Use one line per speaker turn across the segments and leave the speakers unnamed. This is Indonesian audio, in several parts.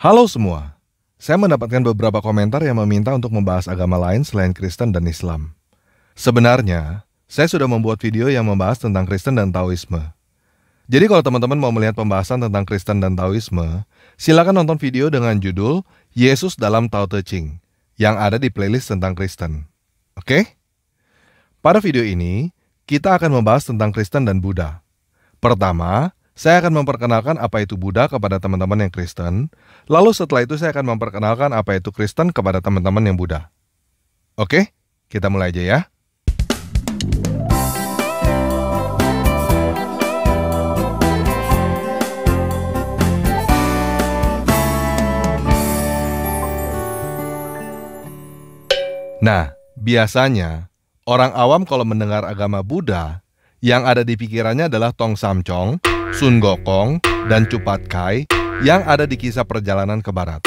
Halo semua, saya mendapatkan beberapa komentar yang meminta untuk membahas agama lain selain Kristen dan Islam. Sebenarnya, saya sudah membuat video yang membahas tentang Kristen dan Taoisme. Jadi kalau teman-teman mau melihat pembahasan tentang Kristen dan Taoisme, silakan nonton video dengan judul Yesus dalam Tao Te Ching yang ada di playlist tentang Kristen. Oke? Pada video ini, kita akan membahas tentang Kristen dan Buddha. Pertama, saya akan memperkenalkan apa itu Buddha kepada teman-teman yang Kristen. Lalu setelah itu saya akan memperkenalkan apa itu Kristen kepada teman-teman yang Buddha. Oke, kita mulai aja ya. Nah, biasanya orang awam kalau mendengar agama Buddha, yang ada di pikirannya adalah Tong Sam Chong, Sun Gokong, dan Chupat Kai yang ada di kisah perjalanan ke barat.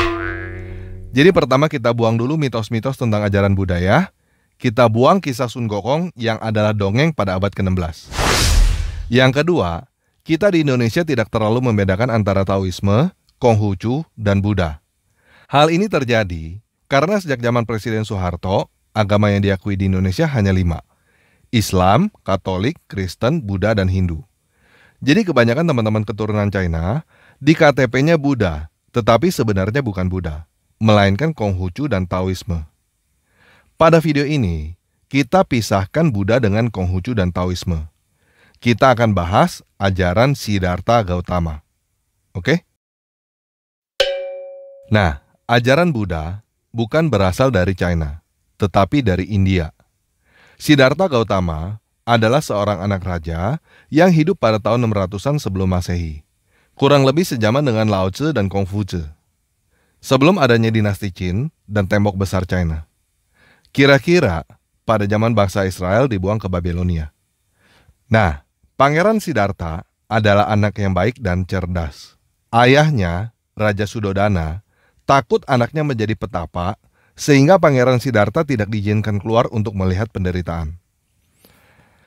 Jadi pertama kita buang dulu mitos-mitos tentang ajaran Buddha ya. Kita buang kisah Sun Gokong yang adalah dongeng pada abad ke-16. Yang kedua, kita di Indonesia tidak terlalu membedakan antara Taoisme, Konghucu, dan Buddha. Hal ini terjadi karena sejak zaman Presiden Soeharto, agama yang diakui di Indonesia hanya 5. Islam, Katolik, Kristen, Buddha, dan Hindu. Jadi kebanyakan teman-teman keturunan China, di KTP-nya Buddha, tetapi sebenarnya bukan Buddha, melainkan Konghucu dan Taoisme. Pada video ini, kita pisahkan Buddha dengan Konghucu dan Taoisme. Kita akan bahas ajaran Siddhartha Gautama. Oke? Nah, ajaran Buddha bukan berasal dari China, tetapi dari India. Siddhartha Gautama adalah seorang anak raja yang hidup pada tahun 600-an sebelum Masehi, kurang lebih sejaman dengan Lao Tzu dan Konghucu, sebelum adanya dinasti Qin dan tembok besar China. Kira-kira pada zaman bangsa Israel dibuang ke Babilonia. Nah, Pangeran Siddhartha adalah anak yang baik dan cerdas. Ayahnya, Raja Sudodana, takut anaknya menjadi petapa, sehingga Pangeran Siddhartha tidak diizinkan keluar untuk melihat penderitaan.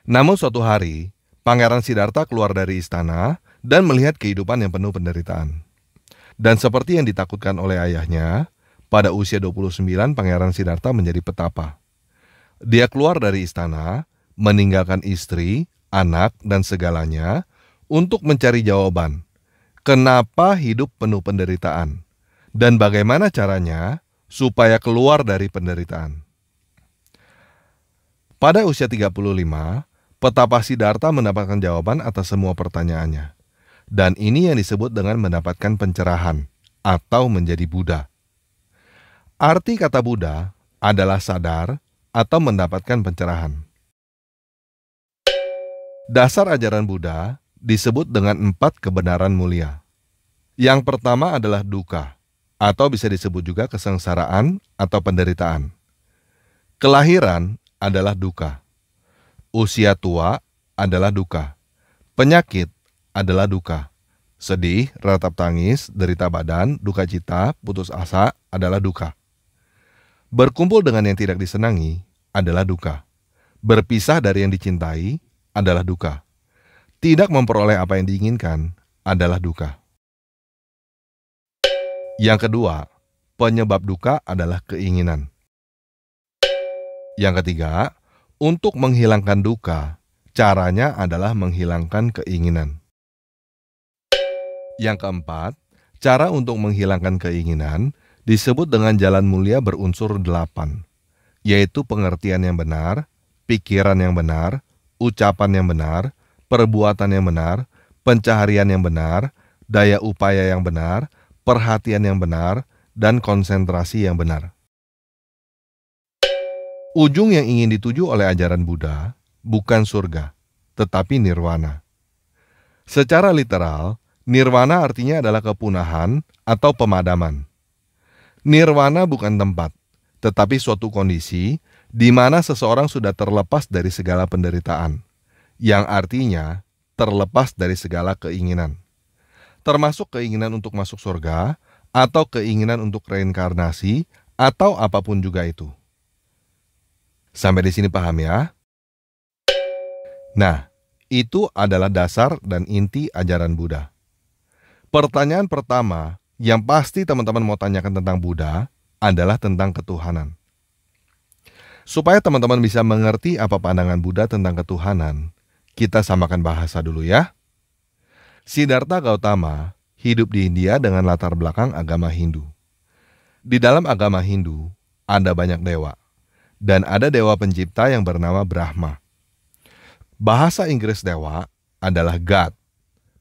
Namun suatu hari, Pangeran Siddhartha keluar dari istana dan melihat kehidupan yang penuh penderitaan. Dan seperti yang ditakutkan oleh ayahnya, pada usia 29 Pangeran Siddhartha menjadi petapa. Dia keluar dari istana, meninggalkan istri, anak, dan segalanya untuk mencari jawaban. Kenapa hidup penuh penderitaan? Dan bagaimana caranya supaya keluar dari penderitaan? Pada usia 35, petapa Siddhartha mendapatkan jawaban atas semua pertanyaannya. Dan ini yang disebut dengan mendapatkan pencerahan atau menjadi Buddha. Arti kata Buddha adalah sadar atau mendapatkan pencerahan. Dasar ajaran Buddha disebut dengan 4 kebenaran mulia. Yang pertama adalah dukkha, atau bisa disebut juga kesengsaraan atau penderitaan. Kelahiran adalah dukkha. Usia tua adalah dukkha. Penyakit adalah dukkha. Sedih, ratap tangis, derita badan, duka cita, putus asa adalah dukkha. Berkumpul dengan yang tidak disenangi adalah dukkha. Berpisah dari yang dicintai adalah dukkha. Tidak memperoleh apa yang diinginkan adalah dukkha. Yang kedua, penyebab dukkha adalah keinginan. Yang ketiga, untuk menghilangkan dukkha, caranya adalah menghilangkan keinginan. Yang keempat, cara untuk menghilangkan keinginan disebut dengan jalan mulia berunsur 8, yaitu pengertian yang benar, pikiran yang benar, ucapan yang benar, perbuatan yang benar, pencaharian yang benar, daya upaya yang benar, perhatian yang benar, dan konsentrasi yang benar. Ujung yang ingin dituju oleh ajaran Buddha bukan surga, tetapi nirwana. Secara literal, nirwana artinya adalah kepunahan atau pemadaman. Nirwana bukan tempat, tetapi suatu kondisi di mana seseorang sudah terlepas dari segala penderitaan, yang artinya terlepas dari segala keinginan. Termasuk keinginan untuk masuk surga, atau keinginan untuk reinkarnasi, atau apapun juga itu. Sampai di sini paham ya? Nah, itu adalah dasar dan inti ajaran Buddha. Pertanyaan pertama yang pasti teman-teman mau tanyakan tentang Buddha adalah tentang ketuhanan. Supaya teman-teman bisa mengerti apa pandangan Buddha tentang ketuhanan, kita samakan bahasa dulu ya. Siddhartha Gautama hidup di India dengan latar belakang agama Hindu. Di dalam agama Hindu, ada banyak dewa, dan ada dewa pencipta yang bernama Brahma. Bahasa Inggris dewa adalah God,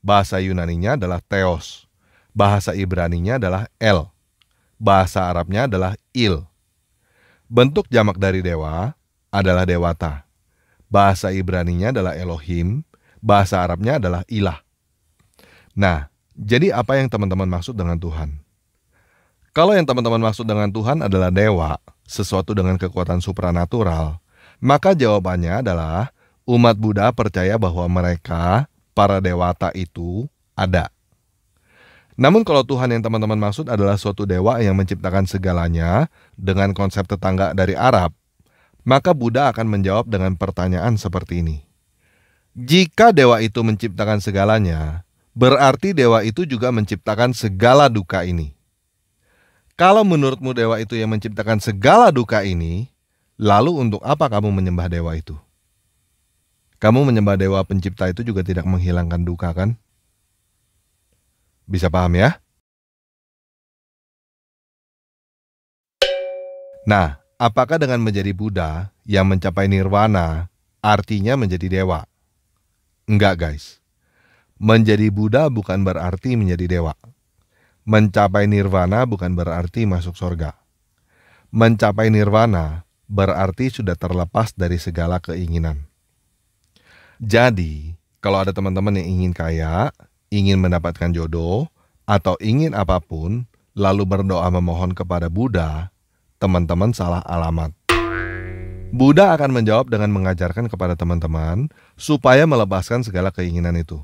bahasa Yunaninya adalah Theos, bahasa Ibraninya adalah El, bahasa Arabnya adalah Il. Bentuk jamak dari dewa adalah dewata, bahasa Ibraninya adalah Elohim, bahasa Arabnya adalah Ilah. Nah, jadi apa yang teman-teman maksud dengan Tuhan? Kalau yang teman-teman maksud dengan Tuhan adalah dewa, sesuatu dengan kekuatan supranatural, maka jawabannya adalah umat Buddha percaya bahwa mereka, para dewata itu, ada. Namun kalau Tuhan yang teman-teman maksud adalah suatu dewa yang menciptakan segalanya dengan konsep tetangga dari Arab, maka Buddha akan menjawab dengan pertanyaan seperti ini. Jika dewa itu menciptakan segalanya, berarti dewa itu juga menciptakan segala duka ini. Kalau menurutmu dewa itu yang menciptakan segala duka ini, lalu untuk apa kamu menyembah dewa itu? Kamu menyembah dewa pencipta itu juga tidak menghilangkan duka, kan? Bisa paham ya? Nah, apakah dengan menjadi Buddha yang mencapai nirwana artinya menjadi dewa? Enggak, guys. Menjadi Buddha bukan berarti menjadi dewa. Mencapai nirwana bukan berarti masuk surga. Mencapai nirwana berarti sudah terlepas dari segala keinginan. Jadi, kalau ada teman-teman yang ingin kaya, ingin mendapatkan jodoh, atau ingin apapun, lalu berdoa memohon kepada Buddha, teman-teman salah alamat. Buddha akan menjawab dengan mengajarkan kepada teman-teman supaya melepaskan segala keinginan itu.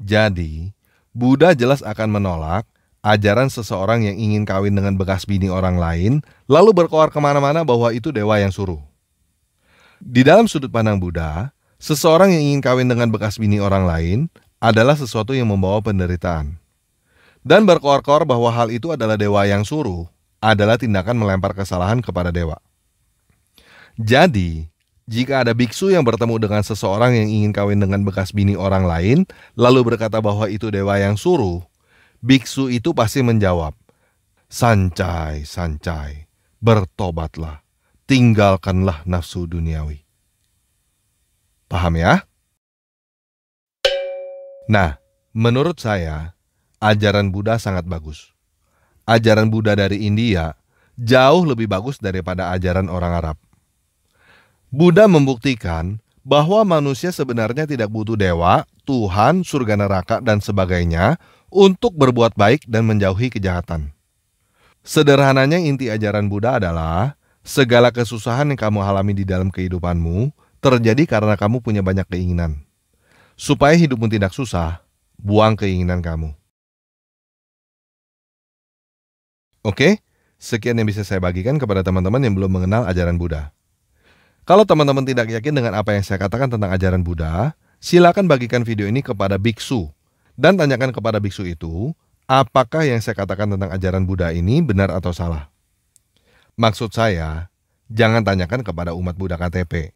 Jadi, Buddha jelas akan menolak ajaran seseorang yang ingin kawin dengan bekas bini orang lain, lalu berkoar kemana-mana bahwa itu dewa yang suruh. Di dalam sudut pandang Buddha, seseorang yang ingin kawin dengan bekas bini orang lain adalah sesuatu yang membawa penderitaan. Dan berkoar-koar bahwa hal itu adalah dewa yang suruh adalah tindakan melempar kesalahan kepada dewa. Jadi, jika ada biksu yang bertemu dengan seseorang yang ingin kawin dengan bekas bini orang lain, lalu berkata bahwa itu dewa yang suruh, biksu itu pasti menjawab, "Sancai, sancai, bertobatlah, tinggalkanlah nafsu duniawi." Paham ya? Nah, menurut saya, ajaran Buddha sangat bagus. Ajaran Buddha dari India jauh lebih bagus daripada ajaran orang Arab. Buddha membuktikan bahwa manusia sebenarnya tidak butuh dewa, Tuhan, surga neraka, dan sebagainya untuk berbuat baik dan menjauhi kejahatan. Sederhananya inti ajaran Buddha adalah segala kesusahan yang kamu alami di dalam kehidupanmu terjadi karena kamu punya banyak keinginan. Supaya hidupmu tidak susah, buang keinginan kamu. Oke, sekian yang bisa saya bagikan kepada teman-teman yang belum mengenal ajaran Buddha. Kalau teman-teman tidak yakin dengan apa yang saya katakan tentang ajaran Buddha, silakan bagikan video ini kepada biksu dan tanyakan kepada biksu itu, apakah yang saya katakan tentang ajaran Buddha ini benar atau salah. Maksud saya, jangan tanyakan kepada umat Buddha KTP,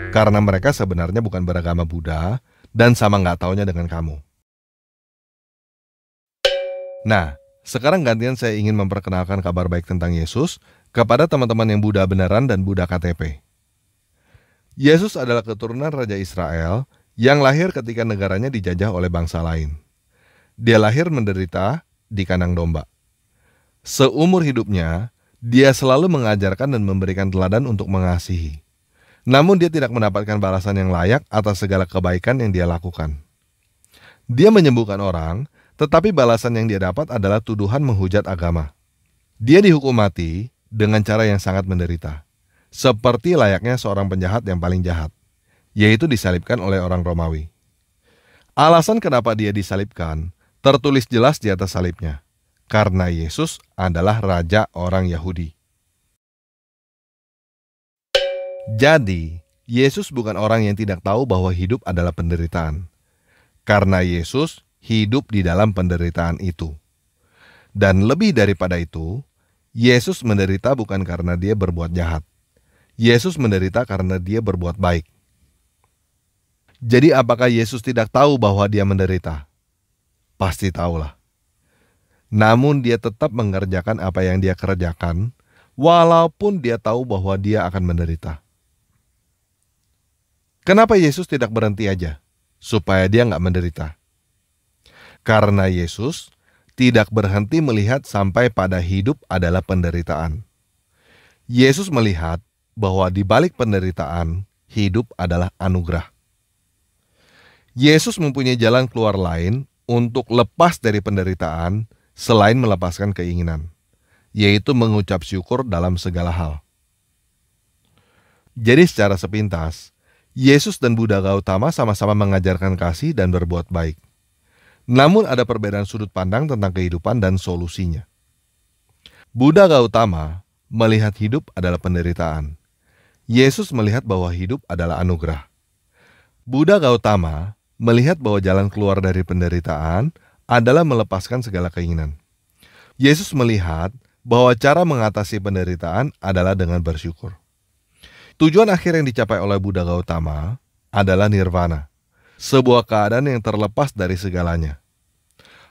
karena mereka sebenarnya bukan beragama Buddha dan sama nggak taunya dengan kamu. Nah, sekarang gantian saya ingin memperkenalkan kabar baik tentang Yesus kepada teman-teman yang Buddha beneran dan Buddha KTP. Yesus adalah keturunan Raja Israel yang lahir ketika negaranya dijajah oleh bangsa lain. Dia lahir menderita di kandang domba. Seumur hidupnya, dia selalu mengajarkan dan memberikan teladan untuk mengasihi. Namun dia tidak mendapatkan balasan yang layak atas segala kebaikan yang dia lakukan. Dia menyembuhkan orang, tetapi balasan yang dia dapat adalah tuduhan menghujat agama. Dia dihukum mati dengan cara yang sangat menderita. Seperti layaknya seorang penjahat yang paling jahat, yaitu disalibkan oleh orang Romawi. Alasan kenapa dia disalibkan tertulis jelas di atas salibnya, karena Yesus adalah raja orang Yahudi. Jadi, Yesus bukan orang yang tidak tahu bahwa hidup adalah penderitaan, karena Yesus hidup di dalam penderitaan itu. Dan lebih daripada itu, Yesus menderita bukan karena dia berbuat jahat. Yesus menderita karena dia berbuat baik. Jadi apakah Yesus tidak tahu bahwa dia menderita? Pasti tahulah. Namun dia tetap mengerjakan apa yang dia kerjakan, walaupun dia tahu bahwa dia akan menderita. Kenapa Yesus tidak berhenti aja, supaya dia nggak menderita? Karena Yesus tidak berhenti melihat sampai pada hidup adalah penderitaan. Yesus melihat bahwa di balik penderitaan, hidup adalah anugerah. Yesus mempunyai jalan keluar lain untuk lepas dari penderitaan selain melepaskan keinginan, yaitu mengucap syukur dalam segala hal. Jadi secara sepintas, Yesus dan Buddha Gautama sama-sama mengajarkan kasih dan berbuat baik. Namun ada perbedaan sudut pandang tentang kehidupan dan solusinya. Buddha Gautama melihat hidup adalah penderitaan. Yesus melihat bahwa hidup adalah anugerah. Buddha Gautama melihat bahwa jalan keluar dari penderitaan adalah melepaskan segala keinginan. Yesus melihat bahwa cara mengatasi penderitaan adalah dengan bersyukur. Tujuan akhir yang dicapai oleh Buddha Gautama adalah nirvana, sebuah keadaan yang terlepas dari segalanya.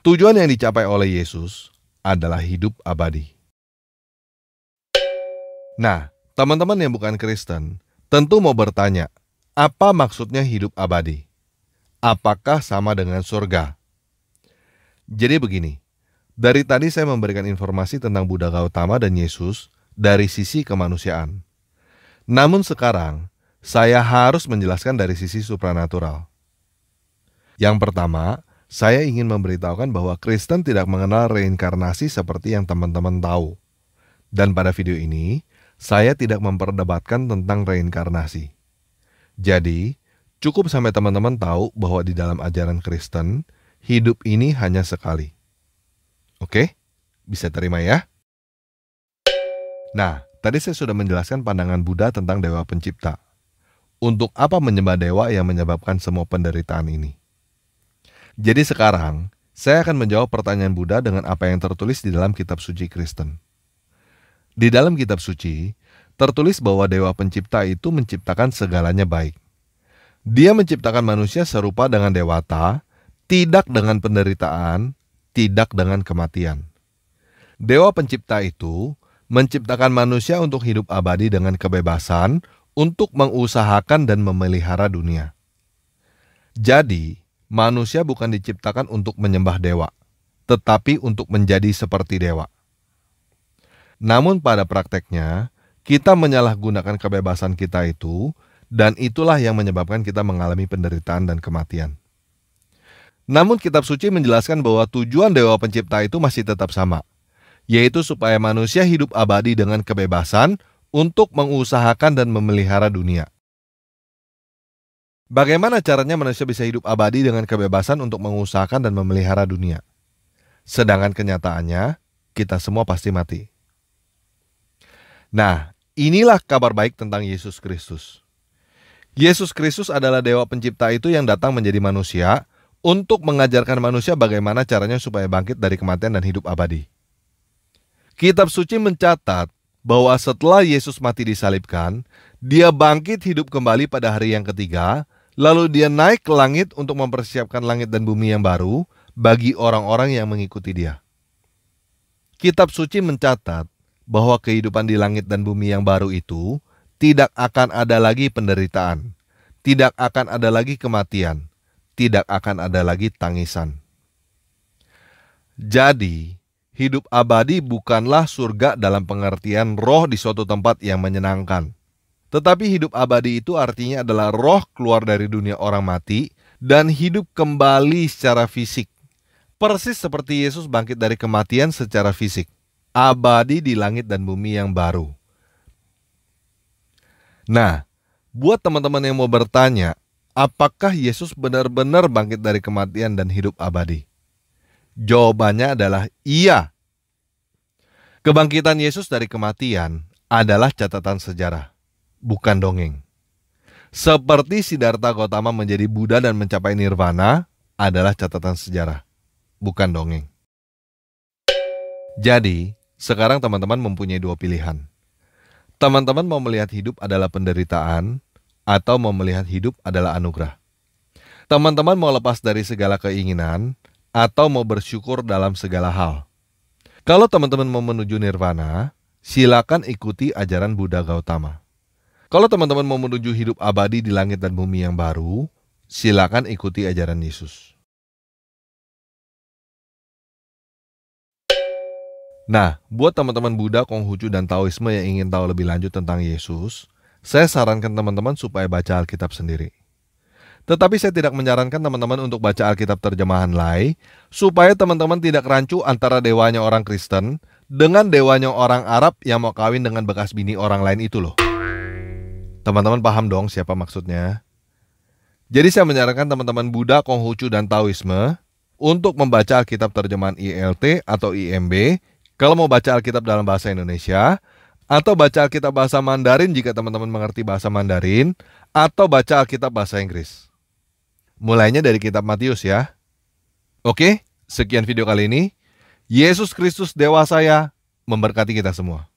Tujuan yang dicapai oleh Yesus adalah hidup abadi. Nah, teman-teman yang bukan Kristen tentu mau bertanya, apa maksudnya hidup abadi? Apakah sama dengan surga? Jadi begini, dari tadi saya memberikan informasi tentang Buddha Gautama dan Yesus dari sisi kemanusiaan. Namun sekarang, saya harus menjelaskan dari sisi supranatural. Yang pertama, saya ingin memberitahukan bahwa Kristen tidak mengenal reinkarnasi seperti yang teman-teman tahu. Dan pada video ini, saya tidak memperdebatkan tentang reinkarnasi. Jadi, cukup sampai teman-teman tahu bahwa di dalam ajaran Kristen, hidup ini hanya sekali. Oke? Bisa terima ya? Nah, tadi saya sudah menjelaskan pandangan Buddha tentang Dewa Pencipta. Untuk apa menyembah dewa yang menyebabkan semua penderitaan ini? Jadi sekarang, saya akan menjawab pertanyaan Buddha dengan apa yang tertulis di dalam kitab suci Kristen. Di dalam kitab suci, tertulis bahwa Dewa Pencipta itu menciptakan segalanya baik. Dia menciptakan manusia serupa dengan dewata, tidak dengan penderitaan, tidak dengan kematian. Dewa Pencipta itu menciptakan manusia untuk hidup abadi dengan kebebasan, untuk mengusahakan dan memelihara dunia. Jadi, manusia bukan diciptakan untuk menyembah dewa, tetapi untuk menjadi seperti dewa. Namun pada prakteknya, kita menyalahgunakan kebebasan kita itu, dan itulah yang menyebabkan kita mengalami penderitaan dan kematian. Namun kitab suci menjelaskan bahwa tujuan Dewa Pencipta itu masih tetap sama, yaitu supaya manusia hidup abadi dengan kebebasan untuk mengusahakan dan memelihara dunia. Bagaimana caranya manusia bisa hidup abadi dengan kebebasan untuk mengusahakan dan memelihara dunia? Sedangkan kenyataannya, kita semua pasti mati. Nah, inilah kabar baik tentang Yesus Kristus. Yesus Kristus adalah Dewa Pencipta itu yang datang menjadi manusia untuk mengajarkan manusia bagaimana caranya supaya bangkit dari kematian dan hidup abadi. Kitab suci mencatat bahwa setelah Yesus mati disalibkan, dia bangkit hidup kembali pada hari yang ketiga, lalu dia naik ke langit untuk mempersiapkan langit dan bumi yang baru bagi orang-orang yang mengikuti dia. Kitab suci mencatat bahwa kehidupan di langit dan bumi yang baru itu tidak akan ada lagi penderitaan, tidak akan ada lagi kematian, tidak akan ada lagi tangisan. Jadi, hidup abadi bukanlah surga dalam pengertian roh di suatu tempat yang menyenangkan. Tetapi hidup abadi itu artinya adalah roh keluar dari dunia orang mati dan hidup kembali secara fisik. Persis seperti Yesus bangkit dari kematian secara fisik. Abadi di langit dan bumi yang baru. Nah, buat teman-teman yang mau bertanya, apakah Yesus benar-benar bangkit dari kematian dan hidup abadi? Jawabannya adalah iya. Kebangkitan Yesus dari kematian adalah catatan sejarah, bukan dongeng. Seperti Siddhartha Gautama menjadi Buddha dan mencapai nirvana adalah catatan sejarah, bukan dongeng. Jadi, sekarang teman-teman mempunyai dua pilihan. Teman-teman mau melihat hidup adalah penderitaan atau mau melihat hidup adalah anugerah. Teman-teman mau lepas dari segala keinginan atau mau bersyukur dalam segala hal. Kalau teman-teman mau menuju nirvana, silakan ikuti ajaran Buddha Gautama. Kalau teman-teman mau menuju hidup abadi di langit dan bumi yang baru, silakan ikuti ajaran Yesus. Nah, buat teman-teman Buddha, Konghucu, dan Taoisme yang ingin tahu lebih lanjut tentang Yesus, saya sarankan teman-teman supaya baca Alkitab sendiri. Tetapi saya tidak menyarankan teman-teman untuk baca Alkitab terjemahan Lai, supaya teman-teman tidak rancu antara dewanya orang Kristen dengan dewanya orang Arab yang mau kawin dengan bekas bini orang lain itu loh. Teman-teman paham dong siapa maksudnya? Jadi saya menyarankan teman-teman Buddha, Konghucu, dan Taoisme untuk membaca Alkitab terjemahan ILT atau IMB kalau mau baca Alkitab dalam bahasa Indonesia, atau baca Alkitab bahasa Mandarin jika teman-teman mengerti bahasa Mandarin, atau baca Alkitab bahasa Inggris. Mulainya dari kitab Matius ya. Oke, sekian video kali ini. Yesus Kristus Dewa saya memberkati kita semua.